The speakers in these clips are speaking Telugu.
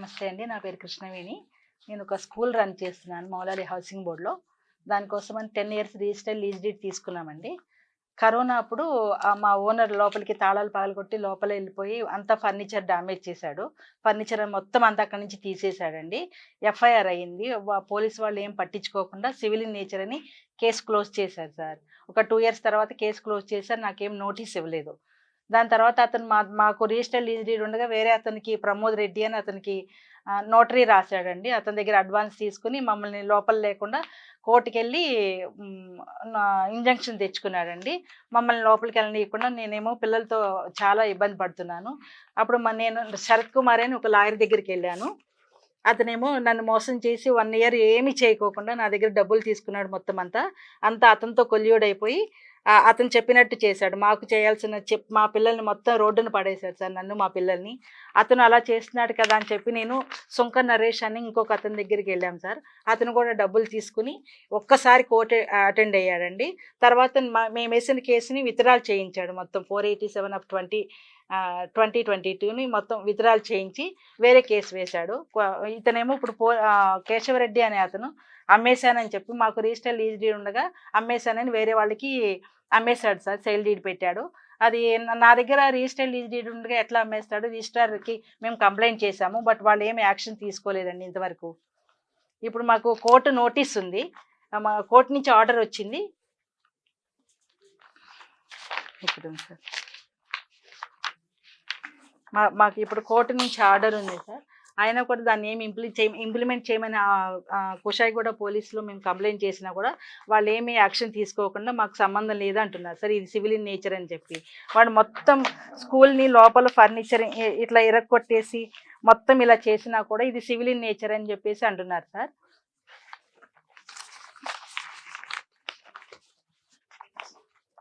నమస్తే అండి. నా పేరు కృష్ణవేణి. నేను ఒక స్కూల్ రన్ చేస్తున్నాను మౌలాలి హౌసింగ్ బోర్డ్‌లో. దానికోసమని 10 ఇయర్స్ రిజిస్టర్డ్ లీజ్ డీడ్ తీసుకున్నామండి. కరోనా అప్పుడు మా ఓనర్ లోపలికి తాళాలు పగలగొట్టి లోపల వెళ్ళిపోయి అంతా ఫర్నిచర్ డ్యామేజ్ చేశాడు. ఫర్నిచర్ మొత్తం అంతా అక్కడి నుంచి తీసేశాడండి. ఎఫ్ఐఆర్ అయింది. పోలీస్ వాళ్ళు ఏం పట్టించుకోకుండా సివిల్ ఇన్ నేచర్ అని కేస్ క్లోజ్ చేశారు సార్. ఒక 2 ఇయర్స్ తర్వాత కేస్ క్లోజ్ చేశారు. నాకేం నోటీస్ ఇవ్వలేదు. దాని తర్వాత అతను మాకు రిజిస్టర్డ్ లీజ్ డీడ్ ఉండగా వేరే అతనికి ప్రమోద్ రెడ్డి అని అతనికి నోటరీ రాశాడండి. అతని దగ్గర అడ్వాన్స్ తీసుకుని మమ్మల్ని లోపల లేకుండా కోర్టుకెళ్ళి ఇంజంక్షన్ తెచ్చుకున్నాడండి. మమ్మల్ని లోపలికి వెళ్ళనీయకుండా నేనేమో పిల్లలతో చాలా ఇబ్బంది పడుతున్నాను. అప్పుడు నేను శరత్ కుమార్ అని ఒక లాయర్ దగ్గరికి వెళ్ళాను. అతనేమో నన్ను మోసం చేసి 1 ఇయర్ ఏమీ చేయకోకుండా నా దగ్గర డబ్బులు తీసుకున్నాడు. మొత్తం అంతా అతనితో కొల్యూడైపోయి అతను చెప్పినట్టు చేశాడు. మాకు చేయాల్సిన మా పిల్లల్ని మొత్తం రోడ్డున పడేశాడు సార్, నన్ను మా పిల్లల్ని. అతను అలా చేస్తున్నాడు కదా అని చెప్పి నేను సుంక నరేష్ అని ఇంకొక అతని దగ్గరికి వెళ్ళాం సార్. అతను కూడా డబ్బులు తీసుకుని ఒక్కసారి కోర్టు అటెండ్ అయ్యాడండి. తర్వాత మేము వేసిన కేసుని విత్డ్రాల్ చేయించాడు. మొత్తం 487 ఆఫ్ 2022ని మొత్తం విత్డ్రాల్ చేయించి వేరే కేసు వేశాడు. ఇతనేమో ఇప్పుడు కేశవరెడ్డి అనే అతను అమ్మేశానని చెప్పి మాకు రిజిస్టర్ లీజ్ డీడ్ ఉండగా అమ్మేశానని వేరే వాళ్ళకి అమ్మేశాడు సార్. సేల్ డీడ్ పెట్టాడు. అది నా దగ్గర రిజిస్టర్ లీజ్ డీడ్ ఉండగా ఎట్లా అమ్మేస్తాడు? రిజిస్టర్కి మేము కంప్లైంట్ చేశాము, బట్ వాళ్ళు ఏమి యాక్షన్ తీసుకోలేదండి ఇంతవరకు. ఇప్పుడు మాకు కోర్టు నోటీస్ ఉంది, మా కోర్టు నుంచి ఆర్డర్ వచ్చింది. ఇప్పుడు సార్ మాకు ఇప్పుడు కోర్టు నుంచి ఆర్డర్ ఉంది సార్. అయినా కూడా దాన్ని ఏమి ఇంప్లిమెంట్ చేయమని కుషాయిగూడ పోలీసులో మేము కంప్లైంట్ చేసినా కూడా వాళ్ళు ఏమీ యాక్షన్ తీసుకోకుండా మాకు సంబంధం లేదు అంటున్నారు సార్. ఇది సివిల్ ఇన్ నేచర్ అని చెప్పి వాడు మొత్తం స్కూల్ని లోపల ఫర్నిచర్ ఇట్లా ఇరక్కొట్టేసి మొత్తం ఇలా చేసినా కూడా ఇది సివిల్ ఇన్ నేచర్ అని చెప్పేసి అంటున్నారు సార్.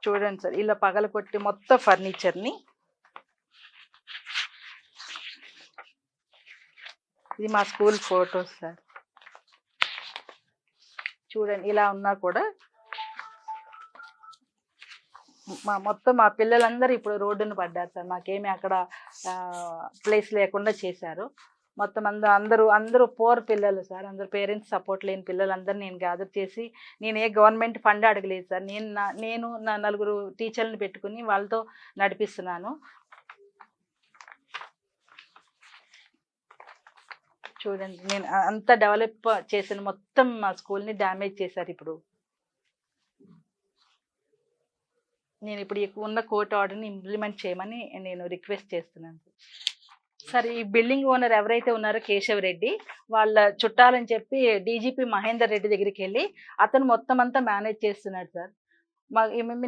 చూడండి సార్, ఇలా పగలకొట్టి మొత్తం ఫర్నిచర్ని. ఇది మా స్కూల్ ఫోటోస్ సార్. చూడండి, ఇలా ఉన్నా కూడా మొత్తం మా పిల్లలందరూ ఇప్పుడు రోడ్డును పడ్డారు సార్. మాకేమీ అక్కడ ప్లేస్ లేకుండా చేశారు. మొత్తం అందరూ పోర్ పిల్లలు సార్. అందరు పేరెంట్స్ సపోర్ట్ లేని పిల్లలందరూ నేను గ్యాదర్ చేసి, నేను ఏ గవర్నమెంట్ ఫండ్ అడగలేదు సార్. నేను నా 4 టీచర్లను పెట్టుకుని వాళ్ళతో నడిపిస్తున్నాను. చూడండి, నేను అంత డెవలప్ చేసిన మొత్తం మా స్కూల్ని డ్యామేజ్ చేశారు. ఇప్పుడు నేను ఉన్న కోర్టు ఆర్డర్ని ఇంప్లిమెంట్ చేయమని నేను రిక్వెస్ట్ చేస్తున్నాను సార్. ఈ బిల్డింగ్ ఓనర్ ఎవరైతే ఉన్నారో కేశవరెడ్డి, వాళ్ళ చుట్టాలని చెప్పి డీజీపీ మహేందర్ రెడ్డి దగ్గరికి వెళ్ళి అతను మొత్తం అంతా మేనేజ్ చేస్తున్నాడు సార్.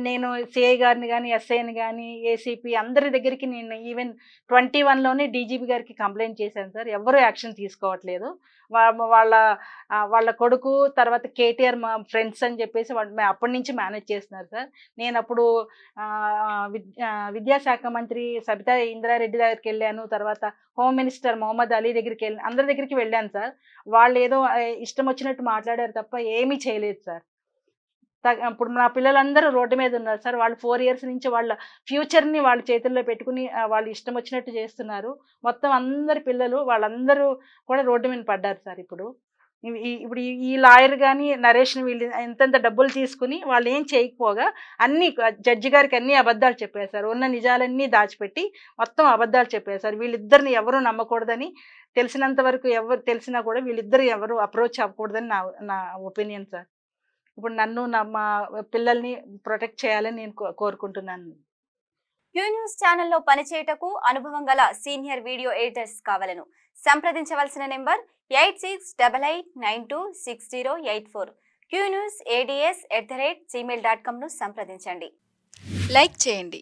నేను సిఐ గారిని కానీ, ఎస్ఐని కానీ, ఏసీపీ అందరి దగ్గరికి నేను ఈవెన్ 21లోనే డీజీపీ గారికి కంప్లైంట్ చేశాను సార్. ఎవరు యాక్షన్ తీసుకోవట్లేదు. వాళ్ళ కొడుకు తర్వాత కేటీఆర్ మా ఫ్రెండ్స్ అని చెప్పేసి వాళ్ళు అప్పటి నుంచి మేనేజ్ చేస్తున్నారు సార్. నేను అప్పుడు విద్యాశాఖ మంత్రి సబితా ఇంద్రారెడ్డి దగ్గరికి వెళ్ళాను. తర్వాత హోమ్ మినిస్టర్ మొహమ్మద్ అలీ దగ్గరికి అందరి దగ్గరికి వెళ్ళాను సార్. వాళ్ళు ఏదో ఇష్టం వచ్చినట్టు మాట్లాడారు తప్ప ఏమీ చేయలేదు సార్. ఇప్పుడు నా పిల్లలందరూ రోడ్డు మీద ఉన్నారు సార్. వాళ్ళు 4 ఇయర్స్ నుంచి వాళ్ళ ఫ్యూచర్ని వాళ్ళ చేతుల్లో పెట్టుకుని వాళ్ళు ఇష్టం వచ్చినట్టు చేస్తున్నారు. మొత్తం అందరి పిల్లలు వాళ్ళందరూ కూడా రోడ్డు మీద పడ్డారు సార్. ఇప్పుడు ఈ లాయర్ కానీ నరేష్ని వీళ్ళు ఎంతెంత డబ్బులు తీసుకుని వాళ్ళు ఏం చేయకపోగా జడ్జి గారికి అన్ని అబద్ధాలు చెప్పారు సార్. ఉన్న నిజాలన్నీ దాచిపెట్టి మొత్తం అబద్ధాలు చెప్పారు సార్. వీళ్ళిద్దరిని ఎవరు నమ్మకూడదని, తెలిసినంత వరకు ఎవరు తెలిసినా కూడా వీళ్ళిద్దరు ఎవరు అప్రోచ్ అవ్వకూడదని నా ఒపీనియన్ సార్. ఇప్పుడు నన్ను మా పిల్లల్ని ప్రొటెక్ట్ చేయాలని నేను కోరుకుంటున్నాను. క్యూ న్యూస్ ఛానల్లో పనిచేయటకు అనుభవం గల సీనియర్ వీడియో ఎడిటర్స్ కావాలను సంప్రదించవలసిన నెంబర్ 8688926084. qnewsads@gmail.com ను సంప్రదించండి. లైక్ చేయండి.